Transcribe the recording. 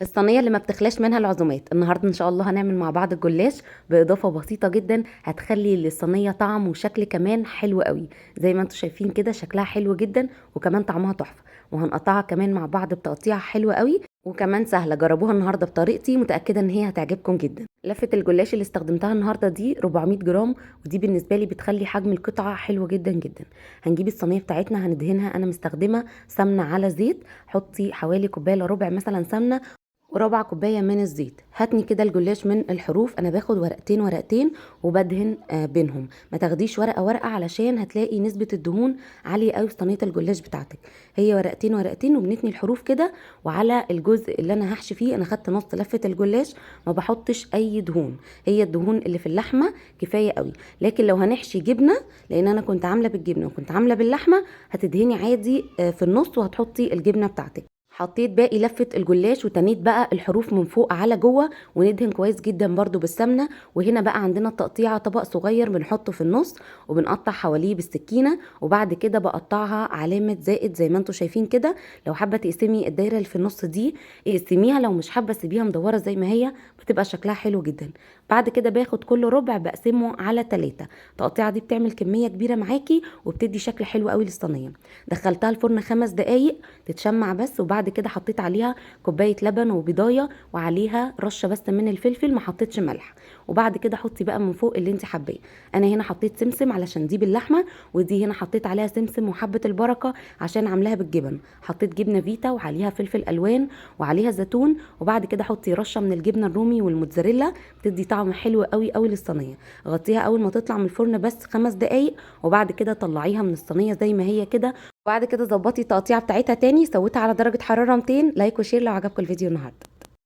الصينية اللي ما بتخلاش منها العزومات. النهاردة ان شاء الله هنعمل مع بعض الجلاش بإضافة بسيطة جدا هتخلي للصينية طعم وشكل كمان حلو قوي. زي ما انتم شايفين كده شكلها حلو جدا وكمان طعمها تحفة. وهنقطعها كمان مع بعض بتقطيعة حلوة قوي وكمان سهلة. جربوها النهاردة بطريقتي، متأكدة ان هي هتعجبكم جدا. لفة الجلاش اللي استخدمتها النهاردة دي 400 جرام، ودي بالنسبة لي بتخلي حجم القطعة حلو جدا جدا. هنجيب الصينية بتاعتنا هندهنها، انا مستخدمة سمنة على زيت. حطي حوالي كوباية الا ربع مثلا سمنة وربع كوبايه من الزيت. هاتني كده الجلاش من الحروف، انا باخد ورقتين ورقتين وبدهن بينهم. ما تاخديش ورقه ورقه علشان هتلاقي نسبه الدهون عاليه قوي في صينيه الجلاش بتاعتك. هي ورقتين ورقتين وبنتني الحروف كده. وعلى الجزء اللي انا هحشي فيه انا خدت نص لفه الجلاش، ما بحطش اي دهون. هي الدهون اللي في اللحمه كفايه قوي. لكن لو هنحشي جبنه، لان انا كنت عامله بالجبنه وكنت عامله باللحمه، هتدهني عادي في النص وهتحطي الجبنه بتاعتك. حطيت باقي لفة الجلاش وتنيت بقى الحروف من فوق على جوه، وندهن كويس جدا برضو بالسمنة. وهنا بقى عندنا التقطيعة، طبق صغير بنحطه في النص وبنقطع حواليه بالسكينة، وبعد كده بقطعها علامة زائد زي ما انتم شايفين كده. لو حابة تقسمي الدايرة اللي في النص دي اقسميها، لو مش حابة سيبيها مدورة زي ما هي، بتبقى شكلها حلو جدا. بعد كده باخد كل ربع بقسمه على 3. التقطيعة دي بتعمل كمية كبيرة معاكي وبتدي شكل حلو قوي للصينية. دخلتها الفرن 5 دقايق تتشمع بس، وبعد كده حطيت عليها كوبايه لبن وبيضايه وعليها رشه بس من الفلفل، ما حطيتش ملح. وبعد كده حطي بقى من فوق اللي انت حباه. انا هنا حطيت سمسم علشان دي باللحمه، ودي هنا حطيت عليها سمسم وحبه البركه عشان عاملاها بالجبن. حطيت جبنه فيتا وعليها فلفل الوان وعليها زيتون. وبعد كده حطي رشه من الجبنه الرومي والموتزاريلا، بتدي طعم حلو قوي قوي للصينيه. غطيها اول ما تطلع من الفرن بس 5 دقايق، وبعد كده طلعيها من الصينيه زي ما هي كده. وبعد كده ظبطي التقطيعه بتاعتها تاني، سويتها على درجه حراره 200. لايك وشير لو عجبكم الفيديو النهارده.